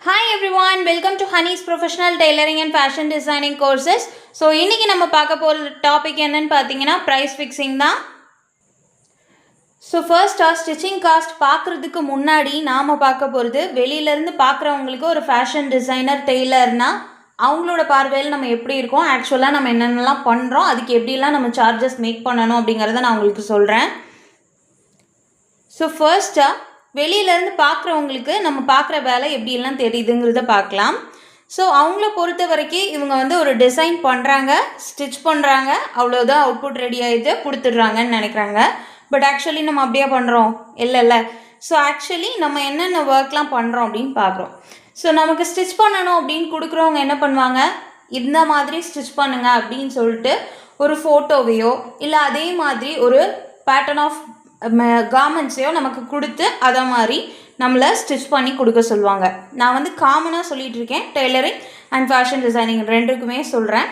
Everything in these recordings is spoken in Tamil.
Hi everyone, welcome to Honey's Professional Tailoring and Fashion Designing Courses. So, இன்னைக்கு நம்ம பார்க்க போற டாபிக் என்னன்னு பார்த்தீங்கன்னா price fixing தான். ஸோ ஃபர்ஸ்ட்டாக ஸ்டிச்சிங் காஸ்ட் பார்க்குறதுக்கு முன்னாடி நாம் பார்க்க போகிறது வெளியிலேருந்து பார்க்குறவங்களுக்கு ஒரு ஃபேஷன் டிசைனர் டெய்லர்னால் அவங்களோட பார்வையில் நம்ம எப்படி இருக்கோம், ஆக்சுவலாக நம்ம என்னென்னலாம் பண்ணுறோம், அதுக்கு எப்படிலாம் நம்ம சார்ஜஸ் மேக் பண்ணணும் அப்படிங்கிறத நான் உங்களுக்கு சொல்கிறேன். ஸோ ஃபர்ஸ்ட்டாக வெளியிலேருந்து பார்க்குறவங்களுக்கு நம்ம பார்க்குற வேலை எப்படிலாம் தெரியுதுங்கிறத பார்க்கலாம். ஸோ அவங்கள பொறுத்த வரைக்கும் இவங்க வந்து ஒரு டிசைன் பண்ணுறாங்க, ஸ்டிச் பண்ணுறாங்க, அவ்வளோதான் அவுட்புட் ரெடி ஆகிட்டு கொடுத்துட்றாங்கன்னு நினைக்கிறாங்க. பட் ஆக்சுவலி நம்ம அப்படியே பண்ணுறோம் இல்லைல்ல. ஸோ ஆக்சுவலி நம்ம என்னென்ன ஒர்க்லாம் பண்ணுறோம் அப்படின்னு பார்க்குறோம். ஸோ நமக்கு ஸ்டிச் பண்ணணும் அப்படின்னு கொடுக்குறவங்க என்ன பண்ணுவாங்க, இந்த மாதிரி ஸ்டிச் பண்ணுங்க அப்படின்னு சொல்லிட்டு ஒரு ஃபோட்டோவையோ இல்லை அதே மாதிரி ஒரு பேட்டர்ன் ஆஃப் கார்மெண்ட்ஸையோ நமக்கு கொடுத்து அதை மாதிரி நம்மளை ஸ்டிச் பண்ணி கொடுக்க சொல்லுவாங்க. நான் வந்து காமனாக சொல்லிகிட்டு இருக்கேன், டெய்லரிங் அண்ட் ஃபேஷன் டிசைனிங் ரெண்டுக்குமே சொல்கிறேன்.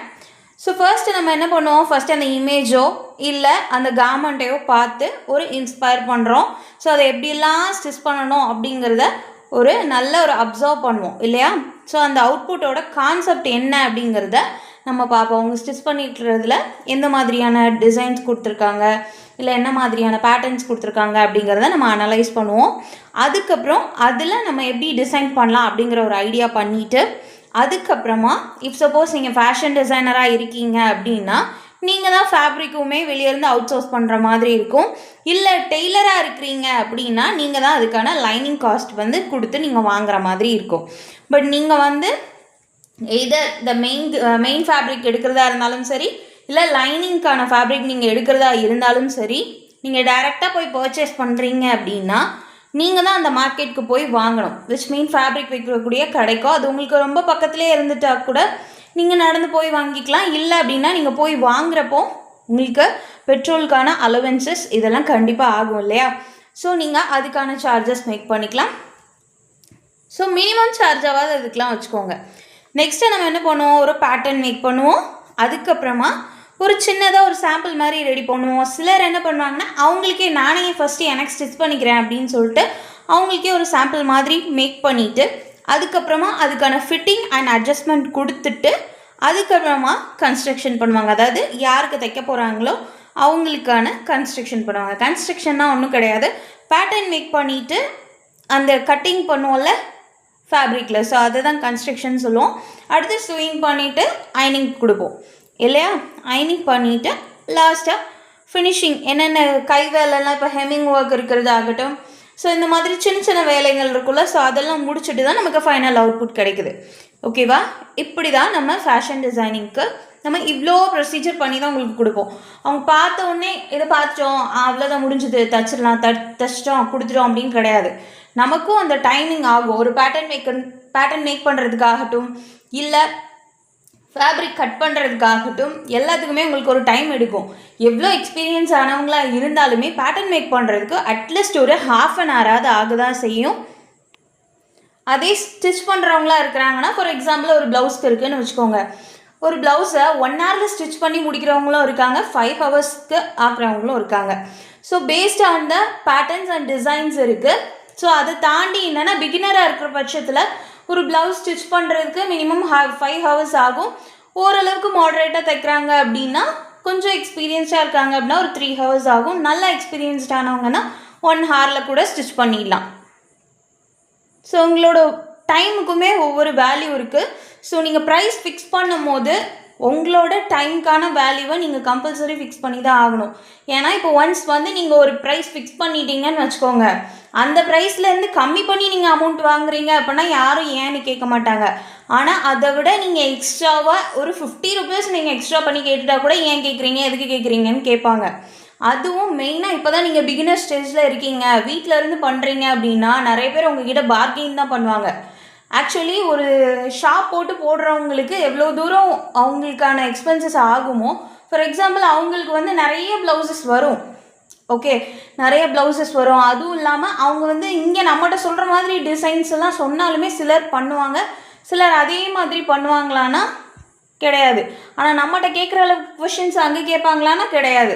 ஸோ ஃபர்ஸ்ட்டு நம்ம என்ன பண்ணுவோம், ஃபஸ்ட்டு அந்த இமேஜோ இல்லை அந்த கார்மெண்ட்டையோ பார்த்து ஒரு இன்ஸ்பயர் பண்ணுறோம். ஸோ அதை எப்படிலாம் ஸ்டிச் பண்ணணும் அப்படிங்கிறத ஒரு நல்ல ஒரு அப்சர்வ் பண்ணுவோம் இல்லையா. ஸோ அந்த அவுட்புட்டோட கான்செப்ட் என்ன அப்படிங்கிறத நம்ம பார்ப்போம். அவங்க ஸ்டிச் பண்ணிட்டுறதுல எந்த மாதிரியான டிசைன்ஸ் கொடுத்துருக்காங்க, இல்லை என்ன மாதிரியான பேட்டர்ன்ஸ் கொடுத்துருக்காங்க அப்படிங்கிறத நம்ம அனலைஸ் பண்ணுவோம். அதுக்கப்புறம் அதில் நம்ம எப்படி டிசைன் பண்ணலாம் அப்படிங்கிற ஒரு ஐடியா பண்ணிவிட்டு அதுக்கப்புறமா இஃப் சப்போஸ் நீங்கள் ஃபேஷன் டிசைனராக இருக்கீங்க அப்படின்னா நீங்கள் தான் ஃபேப்ரிக்குமே வெளியேருந்து அவுட் சோர்ஸ் பண்ணுற மாதிரி இருக்கும். இல்லை டெய்லராக இருக்கிறீங்க அப்படின்னா நீங்கள் தான் அதுக்கான லைனிங் காஸ்ட் வந்து கொடுத்து நீங்கள் வாங்குகிற மாதிரி இருக்கும். பட் நீங்கள் வந்து எய்தர் இந்த மெயின் ஃபேப்ரிக் எடுக்கிறதா இருந்தாலும் சரி, இல்லை லைனிங்க்கான ஃபேப்ரிக் நீங்கள் எடுக்கிறதா இருந்தாலும் சரி, நீங்கள் டைரெக்டாக போய் பர்ச்சேஸ் பண்ணுறீங்க அப்படின்னா நீங்கள் தான் அந்த மார்க்கெட்டுக்கு போய் வாங்கணும். விச் மீன் ஃபேப்ரிக் விற்கக்கூடிய கடைக்கோ அது உங்களுக்கு ரொம்ப பக்கத்துலேயே இருந்துட்டால் கூட நீங்கள் நடந்து போய் வாங்கிக்கலாம். இல்லை அப்படின்னா நீங்கள் போய் வாங்குறப்போ உங்களுக்கு பெட்ரோலுக்கான அலவன்சஸ் இதெல்லாம் கண்டிப்பாக ஆகும் இல்லையா. ஸோ நீங்கள் அதுக்கான சார்ஜஸ் மேக் பண்ணிக்கலாம். ஸோ மினிமம் சார்ஜாவது அதுக்கெலாம் வச்சுக்கோங்க. நெக்ஸ்ட்டு நம்ம என்ன பண்ணுவோம், ஒரு பேட்டர்ன் மேக் பண்ணுவோம். அதுக்கப்புறமா ஒரு சின்னதாக ஒரு சாம்பிள் மாதிரி ரெடி பண்ணுவோம். சிலர் என்ன பண்ணுவாங்கன்னா அவங்களுக்கே நானே ஃபஸ்ட்டு எனக்கு ஸ்டிச் பண்ணிக்கிறேன் அப்படின்னு சொல்லிட்டு அவங்களுக்கே ஒரு சாம்பிள் மாதிரி மேக் பண்ணிவிட்டு அதுக்கப்புறமா அதுக்கான ஃபிட்டிங் அண்ட் அட்ஜஸ்ட்மெண்ட் கொடுத்துட்டு அதுக்கப்புறமா கன்ஸ்ட்ரக்ஷன் பண்ணுவாங்க. அதாவது யாருக்கு தைக்க போகிறாங்களோ அவங்களுக்கான கன்ஸ்ட்ரக்ஷன் பண்ணுவாங்க. கன்ஸ்ட்ரக்ஷன்னா ஒன்றும் கிடையாது, பேட்டர்ன் மேக் பண்ணிவிட்டு அந்த கட்டிங் பண்ணுவோம்ல ஃபேப்ரிக்கில், ஸோ அதை தான் கன்ஸ்ட்ரக்ஷன் சொல்லுவோம். அடுத்து ஸ்விங் பண்ணிவிட்டு ஐனிங் கொடுப்போம் இல்லையா. ஐனிங் பண்ணிவிட்டு லாஸ்ட்டாக ஃபினிஷிங் என்னென்ன கை வேலைலாம் இப்போ ஹெம்மிங் ஒர்க் இருக்கிறது ஆகட்டும், ஸோ இந்த மாதிரி சின்ன சின்ன வேலைகள் இருக்குல்ல, ஸோ அதெல்லாம் முடிச்சுட்டு தான் நமக்கு ஃபைனல் அவுட்புட் கிடைக்குது. ஓகேவா. இப்படி தான் நம்ம ஃபேஷன் டிசைனிங்க்கு நம்ம இவ்வளோ ப்ரொசீஜர் பண்ணி தான் உங்களுக்கு கொடுப்போம். அவங்க பார்த்த உடனே இதை பார்த்துட்டோம் அவ்வளோதான் முடிஞ்சது தச்சிடலாம் தச்சிட்டோம் கொடுத்துட்டோம் அப்படின்னு கிடையாது. நமக்கும் அந்த டைமிங் ஆகும். ஒரு பேட்டர்ன் மேக் பண்ணுறதுக்காகட்டும் இல்லை ஃபேப்ரிக் கட் பண்ணுறதுக்காகட்டும் எல்லாத்துக்குமே உங்களுக்கு ஒரு டைம் எடுக்கும். எவ்வளோ எக்ஸ்பீரியன்ஸ் ஆனவங்களாக இருந்தாலுமே பேட்டர்ன் மேக் பண்ணுறதுக்கு அட்லீஸ்ட் ஒரு ½ hour ஆகதான் செய்யும். அதே ஸ்டிச் பண்ணுறவங்களா இருக்கிறாங்கன்னா ஃபார் எக்ஸாம்பிள் ஒரு ப்ளவுஸ்க்கு இருக்குதுன்னு வச்சுக்கோங்க, ஒரு ப்ளவுஸை 1 hour ஸ்டிச் பண்ணி முடிக்கிறவங்களும் இருக்காங்க, 5 hours ஆக்குறவங்களும் இருக்காங்க. So based on the patterns and designs இருக்குது. ஸோ அதை தாண்டி என்னென்னா பிகினராக இருக்கிற பட்சத்தில் ஒரு ப்ளவுஸ் ஸ்டிச் பண்ணுறதுக்கு மினிமம் 5 hours ஆகும். ஓரளவுக்கு மாடரேட்டாக தைக்கிறாங்க அப்படின்னா கொஞ்சம் எக்ஸ்பீரியன்ஸாக இருக்காங்க அப்படின்னா ஒரு 3 hours ஆகும். நல்லா எக்ஸ்பீரியன்ஸ்டானவங்கன்னா 1 hour கூட ஸ்டிச் பண்ணிடலாம். ஸோ உங்களோட டைமுக்குமே ஒவ்வொரு வேல்யூ இருக்குது. ஸோ நீங்கள் ப்ரைஸ் ஃபிக்ஸ் பண்ணும் போது உங்களோட டைமுக்கான வேல்யூவை நீங்கள் கம்பல்சரி ஃபிக்ஸ் பண்ணி தான் ஆகணும். ஏன்னா இப்போ ஒன்ஸ் வந்து நீங்கள் ஒரு ப்ரைஸ் ஃபிக்ஸ் பண்ணிட்டீங்கன்னு வச்சுக்கோங்க, அந்த ப்ரைஸ்லேருந்து கம்மி பண்ணி நீங்கள் அமௌண்ட் வாங்குறீங்க அப்படின்னா யாரும் ஏன்னு கேட்க மாட்டாங்க. ஆனால் அதை விட நீங்கள் எக்ஸ்ட்ராவாக ஒரு 50 rupees நீங்கள் எக்ஸ்ட்ரா பண்ணி கேட்டுட்டா கூட ஏன் கேட்குறீங்க எதுக்கு கேட்குறீங்கன்னு கேட்பாங்க. அதுவும் மெயினாக இப்போ தான் நீங்கள் பிகினர் ஸ்டேஜில் இருக்கீங்க, வீட்டில் இருந்து பண்ணுறீங்க அப்படின்னா நிறைய பேர் உங்ககிட்ட பார்கெயின் தான் பண்ணுவாங்க. ஆக்சுவலி ஒரு ஷாப் போடுறவங்களுக்கு எவ்வளோ தூரம் அவங்களுக்கான எக்ஸ்பென்சஸ் ஆகுமோ, ஃபார் எக்ஸாம்பிள் அவங்களுக்கு வந்து நிறைய ப்ளவுசஸ் வரும். ஓகே, நிறைய ப்ளவுசஸ் வரும். அதுவும் இல்லாமல் அவங்க வந்து இங்கே நம்மகிட்ட சொல்கிற மாதிரி டிசைன்ஸ் எல்லாம் சொன்னாலுமே சிலர் பண்ணுவாங்க, சிலர் அதே மாதிரி பண்ணுவாங்களான்னா கிடையாது. ஆனால் நம்மகிட்ட கேட்குற அளவுக்கு கொஷின்ஸ் அங்கே கேட்பாங்களான்னா கிடையாது.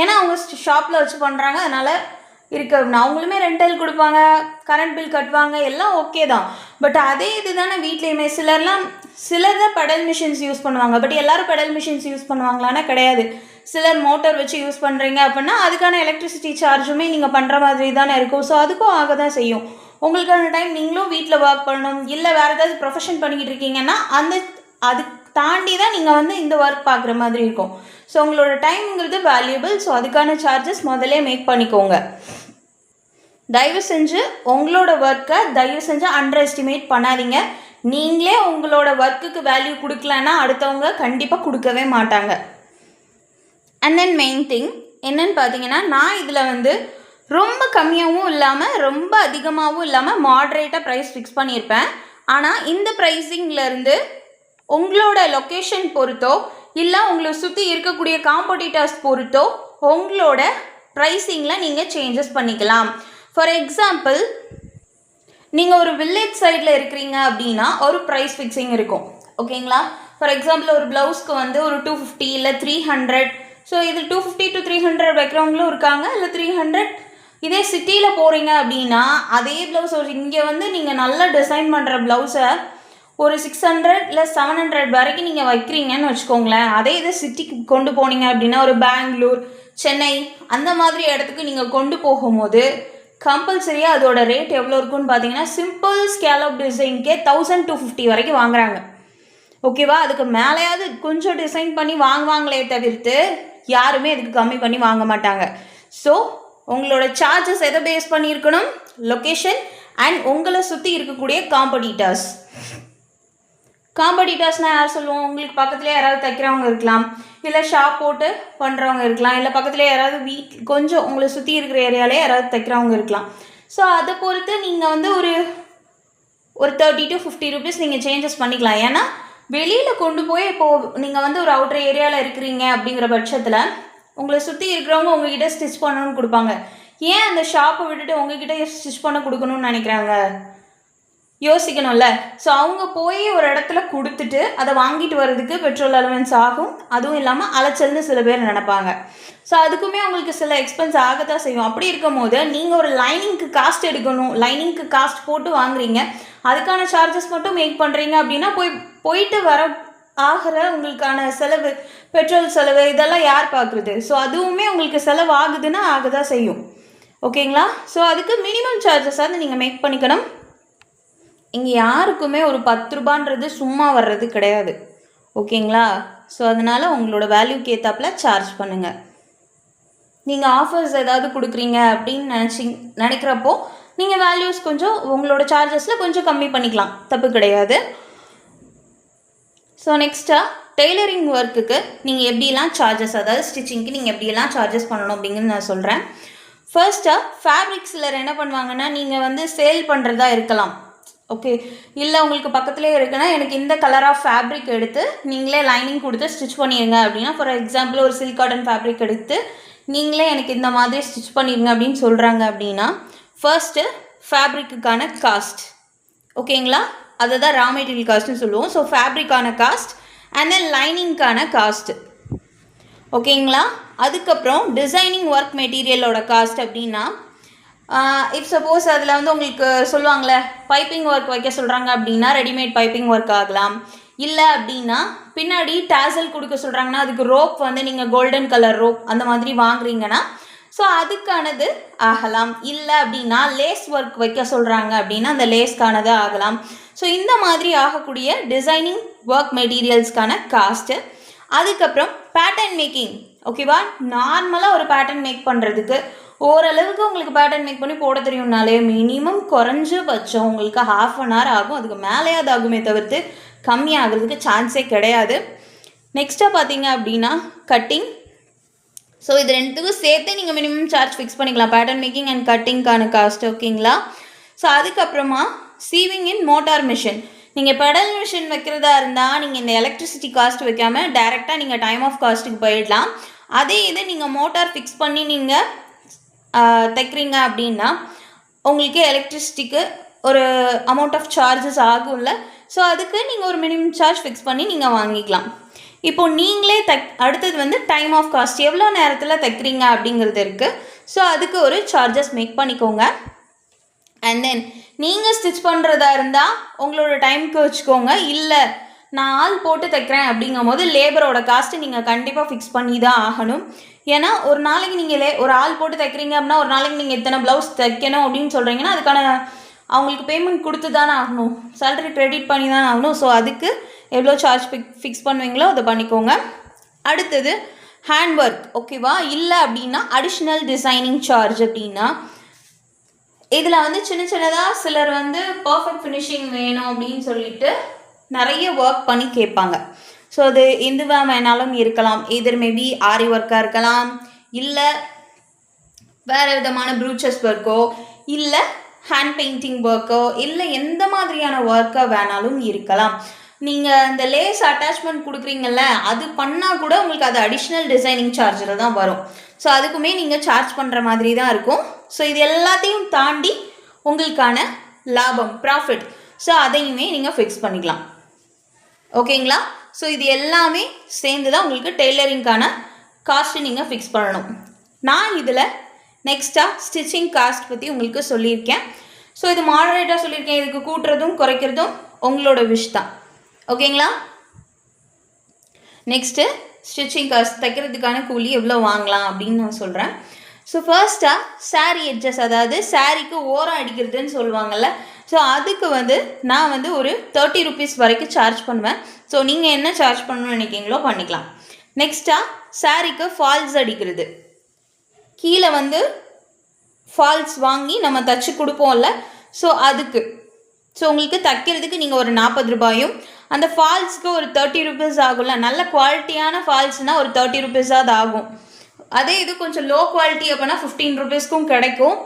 ஏன்னா அவங்க ஷாப்பில் வச்சு பண்ணுறாங்க, அதனால் இருக்கு. அவங்களுமே ரெண்டல் கொடுப்பாங்க, கரண்ட் பில் கட்டுவாங்க, எல்லாம் ஓகே தான். பட் அதே இது தானே வீட்லேயுமே சிலர் தான் பெடல் மிஷின்ஸ் யூஸ் பண்ணுவாங்க. பட் எல்லாரும் பெடல் மிஷின்ஸ் யூஸ் பண்ணுவாங்களான்னா கிடையாது. சிலர் மோட்டார் வச்சு யூஸ் பண்ணுறீங்க அப்படின்னா அதுக்கான எலக்ட்ரிசிட்டி சார்ஜுமே நீங்கள் பண்ணுற மாதிரி தானே இருக்கும். ஸோ அதுக்கும் ஆக தான் செய்யும். உங்களுக்கான டைம் நீங்களும் வீட்டில் ஒர்க் பண்ணணும், இல்லை வேறு ஏதாவது ப்ரொஃபஷன் பண்ணிக்கிட்டு இருக்கீங்கன்னா அது தாண்டி தான் நீங்கள் வந்து இந்த ஒர்க் பார்க்குற மாதிரி இருக்கும். ஸோ உங்களோட டைம்ங்கிறது வேல்யூபிள். ஸோ அதுக்கான சார்ஜஸ் முதல்ல மேக் பண்ணிக்கோங்க. தயவு செஞ்சு உங்களோட ஒர்க்கை அண்டர் எஸ்டிமேட் பண்ணாதீங்க. நீங்களே உங்களோட ஒர்க்குக்கு வேல்யூ கொடுக்கலன்னா அடுத்தவங்க கண்டிப்பாக கொடுக்கவே மாட்டாங்க. அண்ட் தென் மெயின் திங் என்னன்னு பார்த்தீங்கன்னா, நான் இதில் வந்து ரொம்ப கம்மியாகவும் இல்லாமல் ரொம்ப அதிகமாகவும் இல்லாமல் மாட்ரேட்டாக ப்ரைஸ் ஃபிக்ஸ் பண்ணியிருப்பேன். ஆனால் இந்த ப்ரைஸிங்லேருந்து உங்களோட லொக்கேஷன் பொறுத்தோ இல்லை உங்களை சுற்றி இருக்கக்கூடிய காம்படிட்டர்ஸ் பொறுத்தோ உங்களோட ப்ரைஸிங்கில் நீங்கள் சேஞ்சஸ் பண்ணிக்கலாம். ஃபார் எக்ஸாம்பிள், நீங்கள் ஒரு வில்லேஜ் சைடில் இருக்கிறீங்க அப்படின்னா ஒரு ப்ரைஸ் ஃபிக்ஸிங் இருக்கும். ஓகேங்களா? ஃபார் எக்ஸாம்பிள், ஒரு ப்ளவுஸ்க்கு வந்து ஒரு 250 இல்லை 300. ஸோ இது 250 to 300 வைக்கிறவங்களும் இருக்காங்க, இல்லை 300. இதே சிட்டியில் போகிறீங்க அப்படின்னா அதே ப்ளவுஸ் இங்கே வந்து நீங்கள் நல்லா டிசைன் பண்ணுற ப்ளவுஸை ஒரு 600 இல்லை 700 வரைக்கும் நீங்கள் வைக்கிறீங்கன்னு வச்சுக்கோங்களேன். அதே இது சிட்டிக்கு கொண்டு போனீங்க அப்படின்னா ஒரு பெங்களூர், சென்னை அந்த மாதிரி இடத்துக்கு நீங்கள் கொண்டு போகும்போது கம்பல்சரியாக அதோட ரேட் எவ்வளோ இருக்குன்னு பார்த்தீங்கன்னா, சிம்பிள் ஸ்கேலப் டிசைனுக்கே 1250 வரைக்கும் வாங்குறாங்க. ஓகேவா? அதுக்கு மேலேயாவது கொஞ்சம் டிசைன் பண்ணி வாங்குவாங்களே தவிர்த்து யாருமே அதுக்கு கம்மி பண்ணி வாங்க மாட்டாங்க. ஸோ உங்களோட சார்ஜஸ் எதை பேஸ் பண்ணியிருக்கணும்? லொக்கேஷன் அண்ட் உங்களை சுற்றி இருக்கக்கூடிய காம்படிட்டர்ஸ்னால் யார் சொல்லுவோம்? உங்களுக்கு பக்கத்துலேயே யாராவது தைக்கிறவங்க இருக்கலாம், இல்லை ஷாப் போட்டு பண்ணுறவங்க இருக்கலாம், இல்லை பக்கத்துலேயே யாராவது கொஞ்சம் உங்களை சுற்றி இருக்கிற ஏரியாலே யாராவது தைக்கிறவங்க இருக்கலாம். ஸோ அதை பொறுத்து நீங்கள் வந்து ஒரு 30 to 50 rupees நீங்கள் சேஞ்சஸ் பண்ணிக்கலாம். ஏன்னா வெளியில் கொண்டு போய் இப்போது நீங்கள் வந்து ஒரு அவுட்டர் ஏரியாவில் இருக்கிறீங்க அப்படிங்கிற பட்சத்தில் உங்களை சுற்றி இருக்கிறவங்க உங்ககிட்ட ஸ்டிச் பண்ணணும்னு கொடுப்பாங்க. ஏன் அந்த ஷாப்பை விட்டுட்டு உங்ககிட்ட ஸ்டிச் பண்ண கொடுக்கணும்னு நினைக்கிறாங்க? யோசிக்கணும்ல. ஸோ அவங்க போய் ஒரு இடத்துல கொடுத்துட்டு அதை வாங்கிட்டு வர்றதுக்கு பெட்ரோல் அலவன்ஸ் ஆகும். அதுவும் இல்லாமல் அலைச்சல்னு சில பேர் நினைப்பாங்க. ஸோ அதுக்குமே அவங்களுக்கு சில எக்ஸ்பென்ஸ் ஆகத்தான் செய்யும். அப்படி இருக்கும் போது நீங்கள் ஒரு லைனிங்க்கு காஸ்ட் எடுக்கணும், லைனிங்க்கு காஸ்ட் போட்டு வாங்குறீங்க, அதுக்கான சார்ஜஸ் மட்டும் மேக் பண்ணுறீங்க அப்படின்னா போயிட்டு வர ஆகிற உங்களுக்கான செலவு, பெட்ரோல் செலவு இதெல்லாம் யார் பார்க்குறது? ஸோ அதுவுமே உங்களுக்கு செலவு ஆகுதுன்னா ஆகதான் செய்யும். ஓகேங்களா? ஸோ அதுக்கு மினிமம் சார்ஜஸாவது நீங்கள் மேக் பண்ணிக்கணும். இங்கே யாருக்குமே ஒரு 10 ரூபான்றது சும்மா வர்றது கிடையாது. ஓகேங்களா? ஸோ அதனால் உங்களோட வேல்யூக்கு ஏற்றாப்பில் சார்ஜ் பண்ணுங்கள். நீங்கள் ஆஃபர்ஸ் ஏதாவது கொடுக்குறீங்க அப்படின்னு நினைக்கிறப்போ நீங்கள் வேல்யூஸ் கொஞ்சம் உங்களோட சார்ஜஸில் கொஞ்சம் கம்மி பண்ணிக்கலாம், தப்பு கிடையாது. ஸோ நெக்ஸ்ட்டாக டெய்லரிங் ஒர்க்குக்கு நீங்கள் எப்படிலாம் சார்ஜஸ், அதாவது ஸ்டிச்சிங்க்கு நீங்கள் எப்படியெல்லாம் சார்ஜஸ் பண்ணணும் அப்படிங்கிறது நான் சொல்கிறேன். ஃபர்ஸ்ட்டாக ஃபேப்ரிக்ஸில் என்ன பண்ணுவாங்கன்னா, நீங்கள் வந்து சேல் பண்ணுறதா இருக்கலாம். ஓகே, இல்லை உங்களுக்கு பக்கத்துலேயே இருக்குன்னா எனக்கு இந்த கலர் ஆஃப் ஃபேப்ரிக் எடுத்து நீங்களே லைனிங் கொடுத்து ஸ்டிச் பண்ணிடுங்க அப்படின்னா, ஃபார் எக்ஸாம்பிள் ஒரு சில்க் காட்டன் ஃபேப்ரிக் எடுத்து நீங்களே எனக்கு இந்த மாதிரி ஸ்டிச் பண்ணிடுங்க அப்படின்னு சொல்கிறாங்க அப்படின்னா, ஃபர்ஸ்ட்டு ஃபேப்ரிக்குக்கான காஸ்ட். ஓகேங்களா? அதை தான் ரா மெட்டீரியல் காஸ்ட்னு சொல்லுவோம். ஸோ ஃபேப்ரிக்கான காஸ்ட் அண்ட் தென் லைனிங்க்கான காஸ்ட்டு. ஓகேங்களா? அதுக்கப்புறம் டிசைனிங் ஒர்க் மெட்டீரியலோட காஸ்ட் அப்படின்னா, இஃப் சப்போஸ் அதில் வந்து உங்களுக்கு சொல்லுவாங்களே பைப்பிங் ஒர்க் வைக்க சொல்கிறாங்க அப்படின்னா ரெடிமேட் பைப்பிங் ஒர்க் ஆகலாம். இல்லை அப்படின்னா பின்னாடி டேசல் கொடுக்க சொல்கிறாங்கன்னா அதுக்கு ரோப் வந்து நீங்கள் கோல்டன் கலர் ரோப் அந்த மாதிரி வாங்குறீங்கன்னா ஸோ அதுக்கானது ஆகலாம். இல்லை அப்படின்னா லேஸ் ஒர்க் வைக்க சொல்கிறாங்க அப்படின்னா அந்த லேஸ்க்கானது ஆகலாம். ஸோ இந்த மாதிரி ஆகக்கூடிய டிசைனிங் ஒர்க் மெட்டீரியல்ஸ்க்கான காஸ்ட்டு. அதுக்கப்புறம் பேட்டர்ன் மேக்கிங். ஓகேவா? நார்மலாக ஒரு பேட்டர்ன் மேக் பண்ணுறதுக்கு ஓரளவுக்கு உங்களுக்கு பேட்டர்ன் மேக் பண்ணி போட தெரியும்னாலே மினிமம் குறைஞ்சபட்சம் உங்களுக்கு 1/2 an hour ஆகும். அதுக்கு மேலேயே அது ஆகுமே தவிர்த்து கம்மியாகிறதுக்கு சான்ஸே கிடையாது. நெக்ஸ்ட்டாக பார்த்தீங்க அப்படின்னா கட்டிங். ஸோ இது ரெண்டுத்துக்கும் சேர்த்து நீங்கள் மினிமம் சார்ஜ் ஃபிக்ஸ் பண்ணிக்கலாம், பேட்டர்ன் மேக்கிங் அண்ட் கட்டிங்க்கான காஸ்ட். ஓகேங்களா? ஸோ அதுக்கப்புறமா சீவிங் இன் மோட்டார் மிஷின். நீங்கள் பெடல் மிஷின் வைக்கிறதா இருந்தால் நீங்கள் இந்த எலக்ட்ரிசிட்டி காஸ்ட் வைக்காமல் டைரெக்டாக நீங்கள் டைம் ஆஃப் காஸ்ட்டுக்கு போயிடலாம். அதே இது நீங்கள் மோட்டார் ஃபிக்ஸ் பண்ணி நீங்கள் தைக்கிறீங்க அப்படின்னா உங்களுக்கு எலக்ட்ரிசிட்டிக்கு ஒரு அமௌண்ட் ஆஃப் சார்ஜஸ் ஆகும்ல. ஸோ அதுக்கு நீங்கள் ஒரு மினிமம் சார்ஜ் ஃபிக்ஸ் பண்ணி நீங்கள் வாங்கிக்கலாம். இப்போது நீங்களே அடுத்தது வந்து டைம் ஆஃப் காஸ்ட், எவ்வளோ நேரத்தில் தைக்கிறீங்க அப்படிங்கிறது இருக்குது. ஸோ அதுக்கு ஒரு சார்ஜஸ் மேக் பண்ணிக்கோங்க. அண்ட் தென் நீங்கள் ஸ்டிச் பண்ணுறதா இருந்தால் உங்களோட டைமுக்கு வச்சுக்கோங்க. இல்லை நான் ஆள் போட்டு தைக்கிறேன் அப்படிங்கும் போது லேபரோட காஸ்ட்டு நீங்கள் கண்டிப்பாக ஃபிக்ஸ் பண்ணி தான் ஆகணும். ஏன்னா ஒரு நாளைக்கு நீங்கள் ஒரு ஆள் போட்டு தைக்கிறீங்க அப்படின்னா ஒரு நாளைக்கு நீங்கள் எத்தனை ப்ளவுஸ் தைக்கணும் அப்படின்னு சொல்கிறீங்கன்னா அதுக்கான அவங்களுக்கு பேமெண்ட் கொடுத்து தானே ஆகணும், சேலரி க்ரெடிட் பண்ணி தான் ஆகணும். ஸோ அதுக்கு எவ்வளோ சார்ஜ் ஃபிக்ஸ் பண்ணுவீங்களோ அதை பண்ணிக்கோங்க. அடுத்தது ஹேண்ட் ஒர்க், ஓகேவா? இல்லை அப்படின்னா அடிஷ்னல் டிசைனிங் சார்ஜ் அப்படின்னா இதில் வந்து சின்ன சின்னதாக சிலர் வந்து பர்ஃபெக்ட் ஃபினிஷிங் வேணும் அப்படின்னு சொல்லிட்டு நிறைய ஒர்க் பண்ணி கேட்பாங்க. ஸோ அது எதுவாக வேணாலும் இருக்கலாம். எதர் மேபி ஆரி ஒர்க்காக இருக்கலாம், இல்லை வேறு விதமான ப்ரூச்சஸ் ஒர்க்கோ, இல்லை ஹேண்ட் பெயிண்டிங் ஒர்க்கோ, இல்லை எந்த மாதிரியான ஒர்க்காக வேணாலும் இருக்கலாம். நீங்கள் இந்த லேஸ் அட்டாச்மெண்ட் கொடுக்குறீங்கல்ல, அது பண்ணால் கூட உங்களுக்கு அது அடிஷ்னல் டிசைனிங் சார்ஜில் தான் வரும். ஸோ அதுக்குமே நீங்கள் சார்ஜ் பண்ணுற மாதிரி தான் இருக்கும். ஸோ இது எல்லாத்தையும் தாண்டி உங்களுக்கான லாபம், ப்ராஃபிட், ஸோ அதையுமே நீங்கள் ஃபிக்ஸ் பண்ணிக்கலாம். ஓகேங்களா? ஸோ இது எல்லாமே சேர்ந்து தான் உங்களுக்கு டெய்லரிங்கான காஸ்ட்டு நீங்கள் ஃபிக்ஸ் பண்ணணும். நான் இதில் நெக்ஸ்ட்டாக ஸ்டிச்சிங் காஸ்ட் பற்றி உங்களுக்கு சொல்லியிருக்கேன். ஸோ இது மாடரேட்டாக சொல்லியிருக்கேன். இதுக்கு கூட்டுறதும் குறைக்கிறதும் உங்களோட விஷ் தான். ஓகேங்களா? நெக்ஸ்ட்டு ஸ்டிச்சிங் காஸ்ட், தைக்கிறதுக்கான கூலி எவ்வளோ வாங்கலாம் அப்படின்னு நான் சொல்கிறேன். ஸோ ஃபர்ஸ்ட்டாக சாரீ எட்ஜஸ், அதாவது சாரீக்கு ஓரம் அடிக்கிறதுன்னு சொல்லுவாங்கள்ல, ஸோ அதுக்கு வந்து நான் வந்து ஒரு 30 rupees வரைக்கும் சார்ஜ் பண்ணுவேன். ஸோ நீங்கள் என்ன சார்ஜ் பண்ணணும்னு நினைக்கிறீங்களோ பண்ணிக்கலாம். நெக்ஸ்ட்டாக சாரீக்கு ஃபால்ஸ் அடிக்கிறது, கீழே வந்து ஃபால்ஸ் வாங்கி நம்ம தச்சு கொடுப்போம்ல, ஸோ அதுக்கு உங்களுக்கு தைக்கிறதுக்கு நீங்கள் ஒரு 40 ரூபாயும், அந்த ஃபால்ஸ்க்கு ஒரு 30 rupees ஆகும்ல. நல்ல குவாலிட்டியான ஃபால்ஸ்னால் ஒரு 30 rupees ஆகும். அதே இது கொஞ்சம் லோ குவாலிட்டி அப்படின்னா 15 rupeesக்கும் கிடைக்கும்.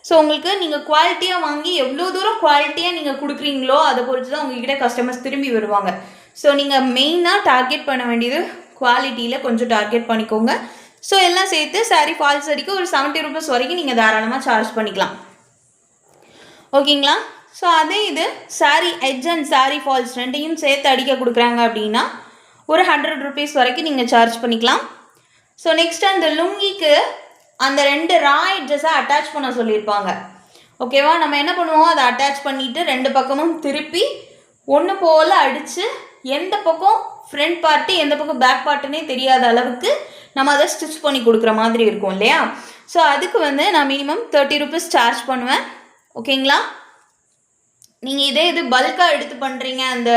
ஸோ உங்களுக்கு நீங்கள் குவாலிட்டியாக வாங்கி எவ்வளோ தூரம் குவாலிட்டியாக நீங்கள் கொடுக்குறீங்களோ அதை பொறுத்து தான் உங்கள்கிட்ட கஸ்டமர்ஸ் திரும்பி வருவாங்க. ஸோ நீங்கள் மெயினாக டார்கெட் பண்ண வேண்டியது குவாலிட்டியில் கொஞ்சம் டார்கெட் பண்ணிக்கோங்க. ஸோ எல்லாம் சேர்த்து சாரீ ஃபால்ஸ் அடிக்க ஒரு 70 rupees வரைக்கும் நீங்கள் தாராளமாக சார்ஜ் பண்ணிக்கலாம். ஓகேங்களா? ஸோ அதே இது sari edge and sari falls ரெண்டையும் சேர்த்து அடிக்க கொடுக்குறாங்க அப்படின்னா ஒரு 100 rupees வரைக்கும் நீங்கள் சார்ஜ் பண்ணிக்கலாம். ஸோ நெக்ஸ்ட் அந்த லுங்கிக்கு அந்த 2 ரா எட்ஜஸை அட்டாச் பண்ண சொல்லியிருப்பாங்க. ஓகேவா? நம்ம என்ன பண்ணுவோம், அதை அட்டாச் பண்ணிவிட்டு 2 பக்கமும் திருப்பி ஒன்று போல் அடித்து எந்த பக்கம் ஃப்ரண்ட் பார்ட்டு எந்த பக்கம் பேக் பார்ட்டுன்னே தெரியாத அளவுக்கு நம்ம அதை ஸ்டிச் பண்ணி கொடுக்குற மாதிரி இருக்கும் இல்லையா? ஸோ அதுக்கு வந்து நான் மினிமம் 30 rupees சார்ஜ் பண்ணுவேன். ஓகேங்களா? நீங்கள் இதே இது பல்காக எடுத்து பண்ணுறீங்க அந்த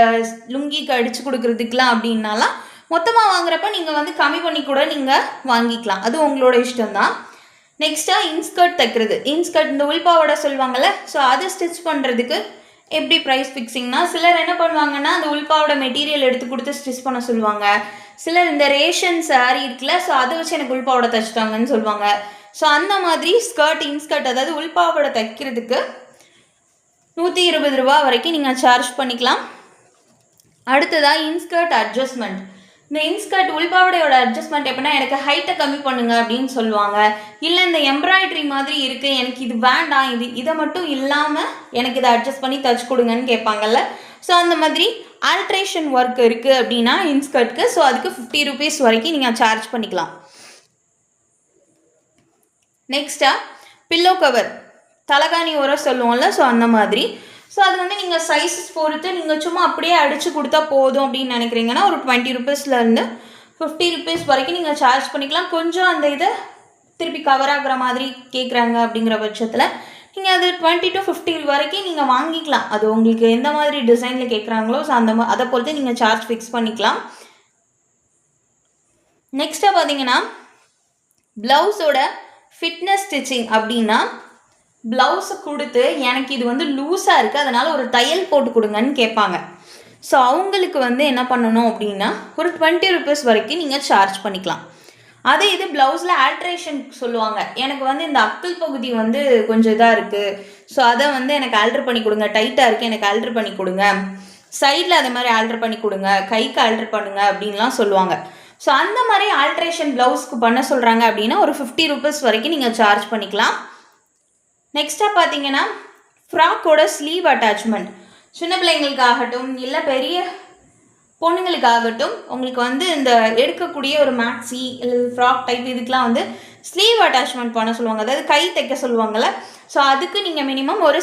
லுங்கிக்கு அடித்து கொடுக்குறதுக்கெலாம் அப்படின்னாலாம் மொத்தமாக வாங்குறப்ப நீங்கள் வந்து கம்மி பண்ணி கூட நீங்கள் வாங்கிக்கலாம். அது உங்களோட இஷ்டம்தான். நெக்ஸ்ட்டாக இன்ஸ்கர்ட் தைக்கிறது, இன்ஸ்கர்ட் இந்த உள்பாவோட சொல்லுவாங்கள்ல, ஸோ அதை ஸ்டிச் பண்ணுறதுக்கு எப்படி ப்ரைஸ் ஃபிக்ஸிங்னா சிலர் என்ன பண்ணுவாங்கன்னா அந்த உள்பாவோட மெட்டீரியல் எடுத்து கொடுத்து ஸ்டிச் பண்ண சொல்லுவாங்க. சிலர் இந்த ரேஷன் சாரீ இருக்குல்ல, ஸோ அதை வச்சு எனக்கு உள்பாவோட தைச்சிட்டாங்கன்னு சொல்லுவாங்க. ஸோ அந்த மாதிரி ஸ்கர்ட் இன்ஸ்கர்ட் அதாவது உள்பாவோட தைக்கிறதுக்கு 120 ரூபா வரைக்கும் நீங்கள் சார்ஜ் பண்ணிக்கலாம். அடுத்ததாக இன்ஸ்கர்ட் அட்ஜஸ்ட்மெண்ட். இந்த இன்ஸ்கர்ட் உள்பாவடையோட அட்ஜஸ்ட்மெண்ட் எப்படின்னா எனக்கு ஹைட்டை கம்மி பண்ணுங்க அப்படின்னு சொல்லுவாங்க. இல்லை இந்த எம்ப்ராய்டரி மாதிரி இருக்குது, எனக்கு இது வேண்டாம், இதை மட்டும் இல்லாமல் எனக்கு இதை அட்ஜஸ்ட் பண்ணி தச்சு கொடுங்கன்னு கேட்பாங்கல்ல. ஸோ அந்த மாதிரி ஆல்ட்ரேஷன் ஒர்க் இருக்குது அப்படின்னா இன்ஸ்கர்ட்க்கு, ஸோ அதுக்கு 50 rupees வரைக்கும் நீங்கள் சார்ஜ் பண்ணிக்கலாம். நெக்ஸ்ட்டாக பில்லோ கவர், தலகாணி உரம் சொல்லுவோம்ல, ஸோ அந்த மாதிரி. ஸோ அது வந்து நீங்கள் சைஸஸ் பொறுத்து நீங்கள் சும்மா அப்படியே அடித்து கொடுத்தா போதும் அப்படின்னு நினைக்கிறீங்கன்னா ஒரு 20 rupeesலேருந்து 50 rupees வரைக்கும் நீங்கள் சார்ஜ் பண்ணிக்கலாம். கொஞ்சம் அந்த இதை திருப்பி கவர் ஆகிற மாதிரி கேட்குறாங்க அப்படிங்கிற பட்சத்தில் நீங்கள் அது 20 to 50 வரைக்கும் நீங்கள் வாங்கிக்கலாம். அது உங்களுக்கு எந்த மாதிரி டிசைனில் கேட்குறாங்களோ ஸோ அதை பொறுத்து நீங்கள் சார்ஜ் ஃபிக்ஸ் பண்ணிக்கலாம். நெக்ஸ்ட்டாக பார்த்தீங்கன்னா ப்ளவுஸோட ஃபிட்னஸ் ஸ்டிச்சிங் அப்படின்னா ப்ளவுஸை கொடுத்து எனக்கு இது வந்து லூஸாக இருக்குது அதனால் ஒரு தையல் போட்டு கொடுங்கன்னு கேட்பாங்க. ஸோ அவங்களுக்கு வந்து என்ன பண்ணணும் அப்படின்னா ஒரு 20 rupees வரைக்கும் நீங்கள் சார்ஜ் பண்ணிக்கலாம். அதே இது ப்ளவுஸில் ஆல்ட்ரேஷன் சொல்லுவாங்க, எனக்கு வந்து இந்த அக்கிள் பகுதி வந்து கொஞ்சம் இதாக இருக்குது, ஸோ அதை வந்து எனக்கு ஆல்ட்ரு பண்ணி கொடுங்க, டைட்டாக இருக்குது எனக்கு ஆல்ட்ரு பண்ணி கொடுங்க, சைடில் அதே மாதிரி ஆல்ட்ரு பண்ணி கொடுங்க, கைக்கு ஆல்ட்ரு பண்ணுங்க அப்படின்லாம் சொல்லுவாங்க. ஸோ அந்த மாதிரி ஆல்ட்ரேஷன் ப்ளவுஸ்க்கு பண்ண சொல்கிறாங்க அப்படின்னா ஒரு 50 rupees வரைக்கும் நீங்கள் சார்ஜ் பண்ணிக்கலாம். நெக்ஸ்ட்டாக பார்த்தீங்கன்னா ஃப்ராக்கோட ஸ்லீவ் அட்டாச்மெண்ட், சின்ன பிள்ளைங்களுக்காகட்டும் இல்லை பெரிய பொண்ணுங்களுக்காகட்டும் உங்களுக்கு வந்து இந்த எடுக்கக்கூடிய ஒரு மேக்ஸி இல்லை ஃப்ராக் டைப் இதுக்கெலாம் வந்து ஸ்லீவ் அட்டாச்மெண்ட் பண்ண சொல்லுவாங்க, அதாவது கை தைக்க சொல்லுவாங்கள்ல. ஸோ அதுக்கு நீங்கள் மினிமம் ஒரு